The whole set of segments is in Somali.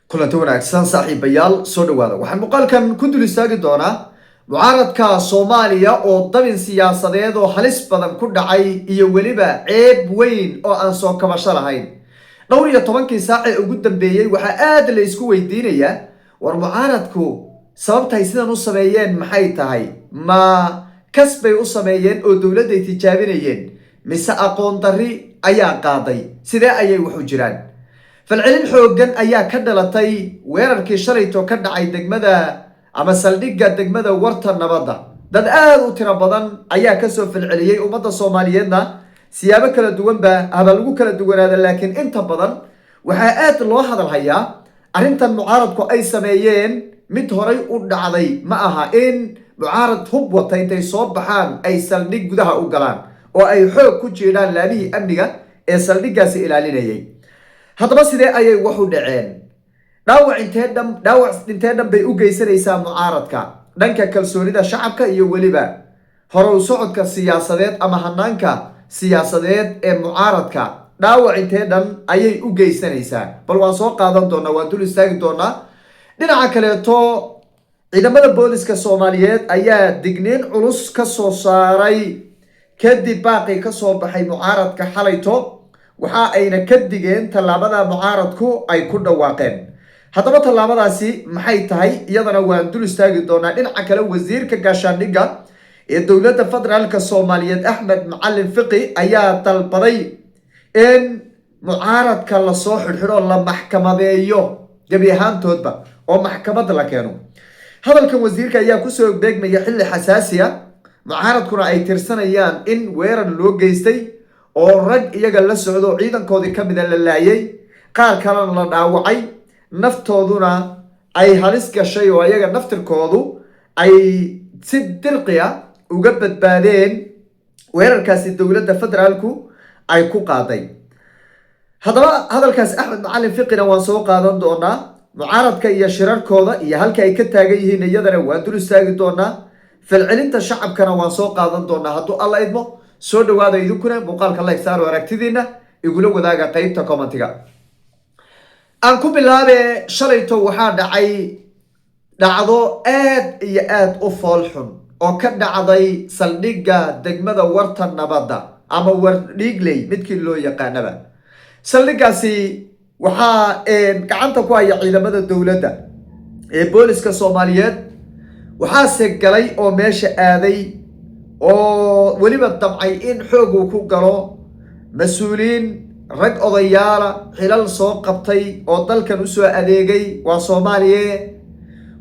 kulanti wanaagsan saaxiibayaal soo dhawaada waxaan muuqaalkan ku dul istaagi doonaa mucaaradka Soomaaliya oo dabin siyaasadeed oo halis badan ku dhacay iyo weliba ceeb weyn oo aan soo kabasho lahayn. dhowr iyo 10kii saac ee ugu dambeeyay waxa aad la isku weydiinayaa war mucaaradku sababtay sidan u sameeyeen maxay tahay ma kasbay u sameeyeen oo dawladda ay tijaabinayeen mise aqoon darri ayaa qaaday sidee ayay wax u jiraan. falcelin xooggan ayaa ka dhalatay weerarkii shalayto ka dhacay degmada ama saldhigga degmada warta nabadda. dad aad u tiro badan ayaa kasoo falceliyay ummadda Soomaaliyeedna siyaabo kala duwan ba haba lagu kala duwanaada, laakiin inta badan waxaa aad loo hadal hayaa arrintan mucaaradku ay sameeyeen mid horay u dhacday ma aha in mucaarad hub wata intay soo baxaan ay saldhig gudaha u galaan oo ay xoog ku jiidhaan laamihii amniga ee saldhiggaasi ilaalinayay. haddaba sidee ayay wax u dhaceen? dhaawac intee dhan bay u geysanaysaa mucaaradka dhanka kalsoonida shacabka iyo weliba horow socodka siyaasadeed ama hanaanka siyaasadeed ee mucaaradka dhaawac intee dhan ayay u geysanaysaa? bal waan soo qaadan doonaa, waan dul istaagi doonaa. dhinaca kaleeto ciidamada booliska Soomaaliyeed ayaa digniin culus ka soo saaray kadib baaqi ka soo baxay mucaaradka xalayto, waxa ayna ka digeen tallaabada mucaaradku ay ku dhawaaqeen. haddaba tallaabadaasi maxay tahay iyadana waan dul istaagi doonaa. dhinaca kale wasiirka gaashaandhigga ee dowladda federaalka Soomaaliyeed Axmed Macalin Fiqi ayaa dalbaday in mucaaradka la soo xidhxidho la maxkamadeeyo gebi ahaantoodba oo maxkamad la keeno. hadalkan wasiirka ayaa kusoo beegmaya xilli xasaasi ah, mucaaradkuna ay tirsanayaan in weerar loo geystay oo rag iyaga la socdo ciidankoodii ka mid a la laayay, qaar kalena la dhaawacay, naftooduna ay halis gashay oo iyaga naftirkoodu ay si dirqi ah uga badbaadeen weerarkaasi dowladda federaalku ay ku qaaday. haddaba hadalkaas Axmed Macalin Fiqina waan soo qaadan doonaa, mucaaradka iyo shirarkooda iyo halka ay ka taagan yihiin iyadana waan dul istaagi doonaa, falcelinta shacabkana waan soo qaadan doonaa hadduu alla idmo. soo dhawaada idinkuna muuqaalka like saaro, aragtidiina igula wadaaga qaybta commentiga. aan ku bilaabe shalayto waxaa dhacay dhacdo aad iyo aad u fool xun oo ka dhacday saldhigga degmada warta nabadda ama wardhiigley midkii loo yaqaanaba. saldhiggaasi waxaa gacanta ku haya ciidamada dowladda ee booliska Soomaaliyeed, waxaase galay oo meesha aaday oo weliba damcay in xoog uu ku galo mas-uuliyiin rag odayaala xilal soo qabtay oo dalkan u soo adeegay waa Soomaaliye,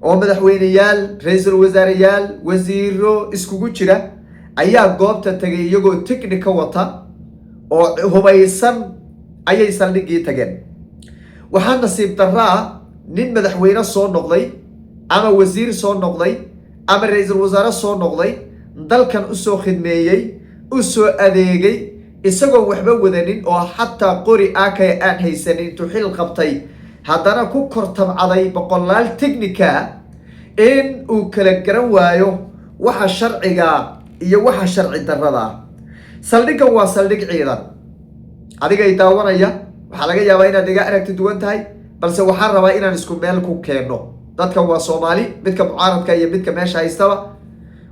oo madaxweyneyaal, ra'iisul wasaareyaal, wasiiro iskugu jira ayaa goobta tagay iyagoo tiknika wata oo hubaysan ayay saldhiggii tageen. waxaa nasiib darro ah nin madaxweyne soo noqday ama wasiir soo noqday ama ra'iisul wasaare soo noqday, dalkan u soo khidmeeyey, u soo adeegay, isagoo waxba wadanin oo xataa qori aakay aan haysanin intuu xil qabtay haddana ku kortabcaday boqolaal tiknika in uu kala garan waayo waxa sharciga iyo waxa sharci darrada ah. saldhiggan waa saldhig ciidan. adigay daawanaya waxaa laga yaabaa inaad iga aragti duwan tahay, balse waxaan rabaa inaan isku meel ku keenno. dadkan waa Soomaali, midka mucaaradka iyo midka meesha haystaba.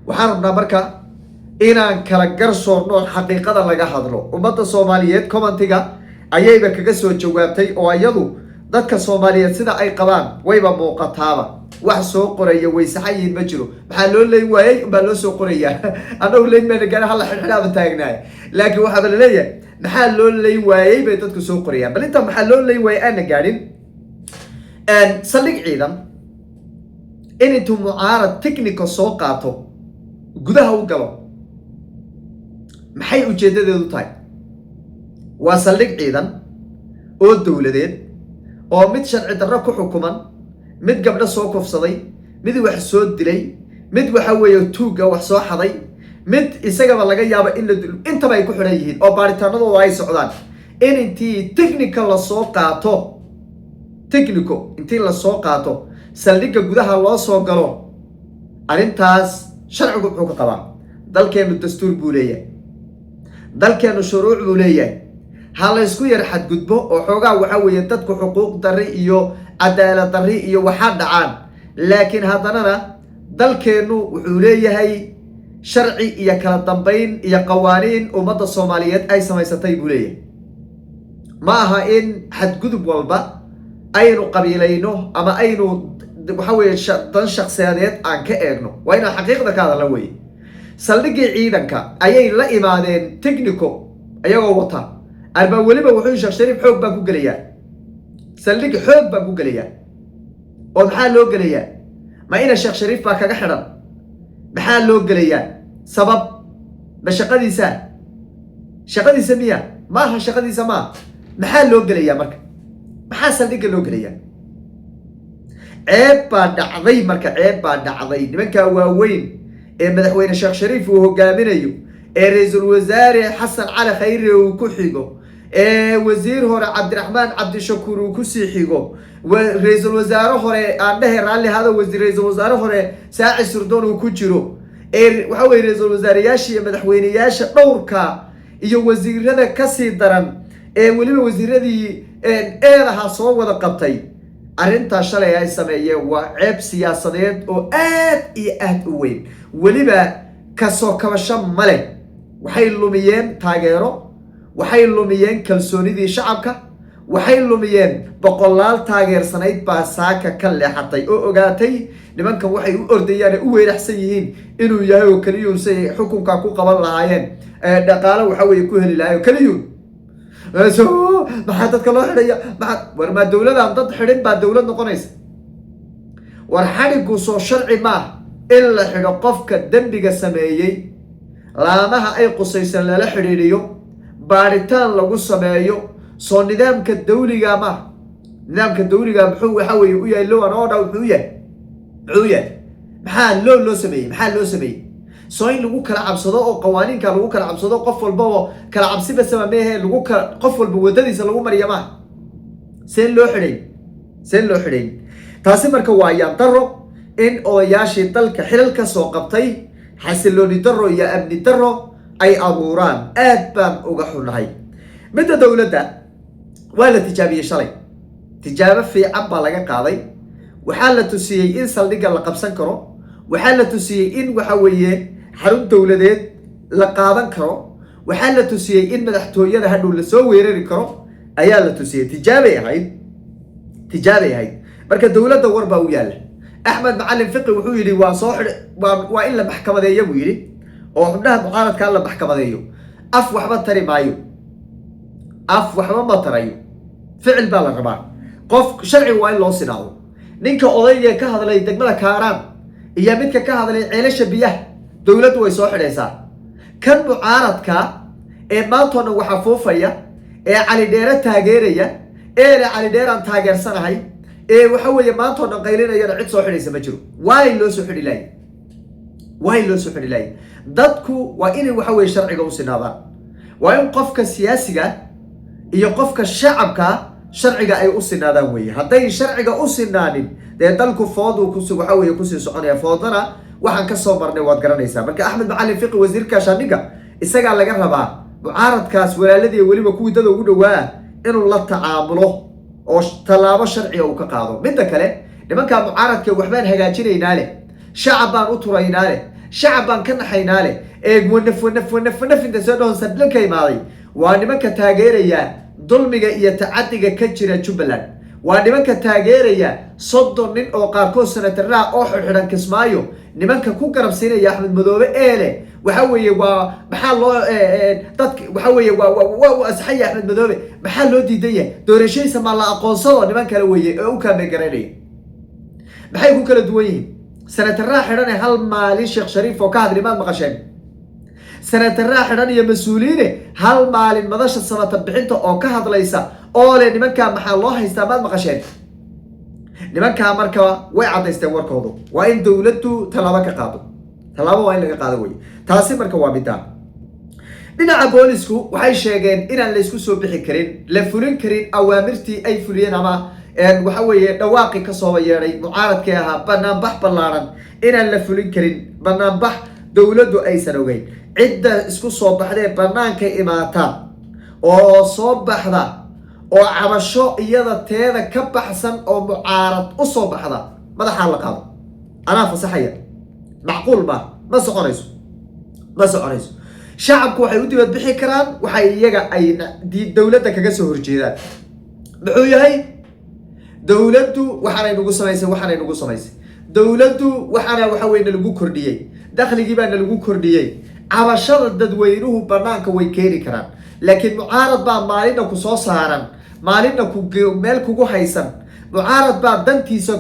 waxaan rabnaa marka inaan kala garsoorno xaqiiqada laga hadlo. ummadda Soomaaliyeed commentiga ayayba kaga soo jawaabtay oo iyadu dadka Soomaaliyeed sida ay qabaan wayba muuqataaba, wax soo qoraya way saxayiin ma jiro. maxaa loo leeyahay waayay baa loo soo qorayaa anagu leeymaana gaar hal xidhxidhaaba taagnaay, laakiin waxa la leeyahay maxaa loo leeyahay waayay bay dadku soo qorayaan. bal inta maxaa loo leeyahay waayay aan gaadhin saldhig ciidan in intuu mucaarad tiknika soo qaato gudaha u galo maxay ujeedadeedu tahay? waa saldhig ciidan oo dowladeed oo mid sharci darro ku xukuman, mid gabdho soo kufsaday, mid wax soo dilay, mid waxa weeye tuuga wax soo xaday, mid isagaba laga yaabo in la dilo, intaba ay ku xidhan yihiin oo baaritaanadooda ay socdaan. in intii tiknika lasoo qaato tikniko intii lasoo qaato saldhigga gudaha loo soo galo, arrintaas sharcigu wuxuu ka qabaa. dalkeenu dastuur buu leeyahay, dalkeenu shuruuc buu leeyahay. ha la isku yar xadgudbo oo xoogaa waxa weeye dadku xuquuq darri iyo cadaalad darri iyo waxaa dhacaan laakiin haddanana dalkeennu wuxuu leeyahay sharci iyo kala dambayn iyo qawaaniin ummadda Soomaaliyeed ay samaysatay buu leeyahay ma aha in xadgudub walba aynu qabiilayno ama aynu waxa weeye dan shakhsiyadeed aan ka eegno waa inaan xaqiiqda ka hadalno weeye saldhiggii ciidanka ayay la imaadeen technico ayagoo wata arba weliba wuxuu Sheekh Shariif xoog baa ku gelayaa saldhig xoog baa ku gelayaa oo maxaa loo gelayaa ma ina Sheekh Shariif baa kaga xidhan maxaa loo gelayaa sabab shaqadiisa miya ma aha shaqadiisa ma maxaa loo gelayaa marka maxaa saldhigga loo gelayaa ceeb baa dhacday nimanka waaweyn ee madaxweyne Sheekh Shariif uu hogaaminayo ee ra'iisul wasaare Xasan Cali Khayri uu ku xigo ee wasiir hore Cabdiraxmaan Cabdishakuur uu ku sii xigo ra'iisul wasaare hore aan dhahay raalli hada ra'iisul wasaare hore Saaci Surdoon uu ku jiro ee waxa weeye ra'iisul wasaareyaasha iyo madaxweynayaasha dhowrka iyo wasiirada ka sii daran ee waliba wasiiradii eedaha soo wada qabtay arrinta shalay ay sameeyeen waa ceeb siyaasadeed oo aad iyo aad u weyn waliba ka soo kabasho male waxay lumiyeen taageero waxay lumiyeen kalsoonidii shacabka waxay lumiyeen boqolaal taageersanayd baa saaka ka leexatay oo ogaatay nimankan waxay u ordayaan u weeraxsan yihiin inuu yahay oo kaliya say xukunka ku qaban lahaayeen dhaqaale waxa weeye ku heli lahaayeen kaliya maxaa dadka loo xidhaya war ma dowladan dad xidhin baa dowlad noqonaysa war xadhigu soo sharci ma in la xidho qofka dembiga sameeyey laamaha ay qusaysan lala xidhiidhiyo baaritaan lagu sameeyo soo nidaamka dawliga ma nidaamka dawliga muxuu waxa weeye u yahay loo order wuxuu yahay maxaa loo sameeyey soo in lagu kala cabsado oo qawaaniinka lagu kala cabsado qof walba oo kala cabsiba sameeyay lagu qof walba wadadiisa lagu mariyama seen loo xidhay taasi marka waa yaan daro in odayaashii dalka xilal ka soo qabtay xasilooni daro iyo amni daro ay abuuraan aad baan uga xunahay midda dawladda waa la tijaabiyey shalay tijaabo fiican baa laga qaaday waxaa la tusiyey in saldhigga la qabsan karo waxaa la tusiyey in waxa weeye xarun dawladeed la qaadan karo waxaa la tusiyey in madaxtooyada hadhow la soo weerari karo ayaa la tusiyey tijaabay ahayd marka dawladda war baa u yaala Axmed Macallin Fiqi wuxuu yiri waa soo waa in la maxkamadeeyo buu yiri oo xubnaha mucaaradka la maxkamadeeyo af waxba ma tarayo ficil baa la rabaa qof sharci waa in loo sinaado ninka odayga ka hadlay degmada Kaaraan iyo midka ka hadlay ceelasha biyaha dawladdu way soo xidhaysaa kan mucaaradka ee maantona waxa foofaya ee Cali Dheere taageeraya ee Cali Dheere aan taageersanahay ee waxa weeye maantona qaylinayana cid soo xidhaysa ma jiro way loo soo xidhi laay dadku waa inay waxa weeye sharciga u sinaadaan waa in qofka siyaasiga iyo qofka shacabka sharciga ay u sinaadaan weeye hadday sharciga u sinaanin dee dalku foodu waxa weeye ku sii soconaya foodana waxaan ka soo marnay waad garanaysaa marka Axmed Macallin Fiqi wasiirka shaandhiga isaga laga rabaa mucaaradkaas walaaladii waliba kuwii dad ugu dhawaa inuu la tacaamulo oo talaabo sharci uu ka qaado midda kale nimanka mucaaradka waxbaan hagaajinaynaa leh shacab baan u turaynaa leh shacab baan ka naxaynaa leh ee wanaf inta soo dhawn sadlanka imaaday waa nimanka taageeraya dulmiga iyo tacadiga ka jira Jubbaland waa nimanka taageeraya 30 nin oo qaarkood sanadara oo xidhan Kismaayo nimanka ku garabsiinaya Axmed Madoobe eele waxa weeye waa maxaa loo dadka waxa weeye waa asxaya Axmed Madoobe maxaa loo diidaya doorashadiisa ma la aqoonsado niman kale weeye oo u kaabe garanay maxay ku kala duwan yihiin sanadara xidhan hal maalin Sheekh Shariif oo ka hadlay maad maqasheen sanadara xidhan iyo mas'uuliyiin hal maalin madasha sanad bixinta oo ka hadlaysa oo le nimanka maxaa loo haystaa maad maqasheen nimanka marka way cadaysteen warkoodu waa in dawladdu talaabo ka qaado talaabo waa in laga qaado way taasi marka waa midaan dhinaca boolisku waxay sheegeen inaan la isku soo bixi karin la fulin karin awaamirtii ay fuliyeen ama waxa weeye dhawaaqi ka soo yeeray mucaaradkii ahaa banaanbax ballaaran inaan la fulin karin banaanbax dawladdu aysan ogeyn cidda isku soo baxdee banaanka imaata oo soo baxda oo cabasho iyada teeda ka baxsan oo mucaarad u soo baxda madaxa la qaado anaa fasaxaya macquul ma soconayso shacabku waxay u dibad bixi karaan waxay iyaga ay dawladda kaga soo horjeedaan muxuu yahay dawladdu waxaanay nagu samaysay dawladdu waxaana waxa weyn lagu kordhiyay dakhligii baa lagu kordhiyay cabashada dadweynuhu banaanka way keeni karaan laakiin mucaarad baa maalinna ku soo saaran maalinna ku meel kugu haysan mucaarad baa dantiisa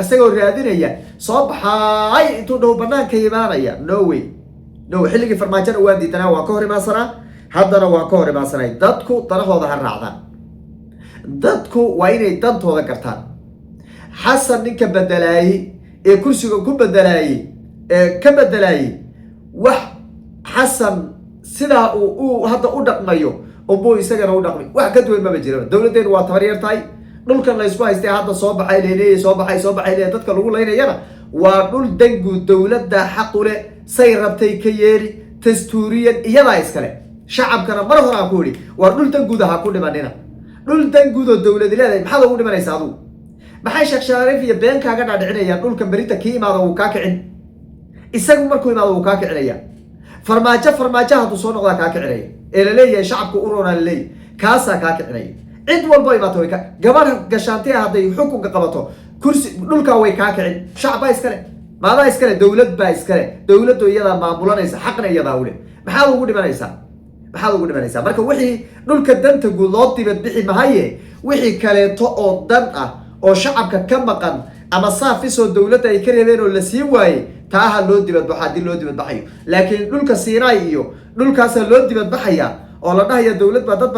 asagoo raadinaya soo baxay intuu dhow banaanka imaanaya no xilligii farmaajada waan diidanaa waan ka hor imaansanaa haddana waan ka hor imaansanay dadku danahooda ha raacdaan dadku waa inay dantooda gartaan xasan ninka bedelaayey ee kursiga ku bedelaayey ee ka bedelaayey wax xasan sidaa uu hadda u dhaqmayo oo isagana u dhaqmay wax ka duwan maba jiraba dawladdeenu waa tabar yar tahay dhulkan la isku haystay hadda soo baxay leeyahay dadka lagu leynayana waa dhul dangu dawladda xaq u leh say rabtay ka yeeli dastuuriyan iyadaa iskale shacabkana mar hore aan ku idhi waa dhul danguuda ha ku dhimanina dhul danguud oo dawladi leedahay maxaad ugu dhimanaysa adugu maxay sheekh shariif iyo been kaaga dhaadhicinayaan dhulkan berita kii imaado wuu kaa kicin isagu markuu imaado wuu kaa kicinaya farmaajo hadduu soo noqdaa kaa kicinaya ee la leeyahay shacabka u roonaa la leeyahay kaasaa kaa kicinaya cid walba imaato gabadha gashaantiya hadday xukunka qabato kursi dhulkaa way kaa kicin shacab baa iskale maadaa iskale dawlad baa iskale dawladdu iyadaa maamulanaysa xaqna iyadaa ule maxaad ugu dhimanaysaa marka wixii dhulka danta guud loo dibad bixi mahaye wixii kaleeto oo dan ah oo shacabka ka maqan ama saafisoo dawladda ay ka reebeen oo la sii waayey taaha loo dibadbaxo haddii loo dibadbaxayo laakiin dhulka Siinaay iyo dhulkaasa loo dibadbaxaya oo la dhahaya dawlad baa dad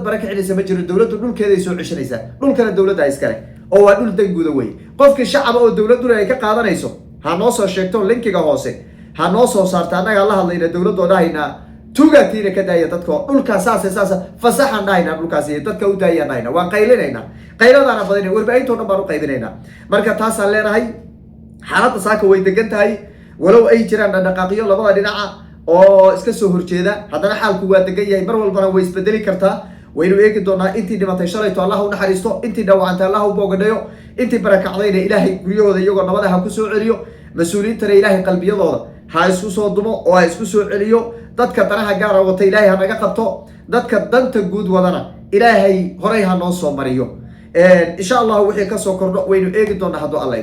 barakicinaysa ma jiro dawladdu dhulkeeda ay soo ceshanaysaa dhulkana dawladda iskale oo waa dhul danguuda wey qofkii shacab oo dawladdu ay ka qaadanayso ha noo soo sheegto linkiga hoose ha noo soo saarta annaga la hadlayna dawladdu dhahayna tuugatiina ka daaya dadka dhulkaas saas fasaxan dhahayna dhulkaas iyo dadka u daayana waan qaylinayna qayladaana badanay warbaahinta dhan baan u qaybinayna marka taas aan leenahay xaaladda saaka way degan tahay walow ay jiraan dhaqdhaqaaqyo labada dhinaca oo iska soo horjeeda haddana xaalku waa degan yahay mar walbana way isbedeli kartaa waynu eegi doonaa intii dhimatay shalayto allah u naxariisto intii dhaawacantay allah u boogadhayo intii barakacdayna ilaahay guryahooda iyagoo nabada ha ku soo celiyo mas-uuliyiintana ilaahay qalbiyadooda ha isku soo dumo oo ha isku soo celiyo dadka danaha gaara wata ilaahay ha naga qabto dadka danta guud wadana ilaahay horay ha noo soo mariyo insha allah wixii ka soo kordho waynu eegi doonaa hadduu alla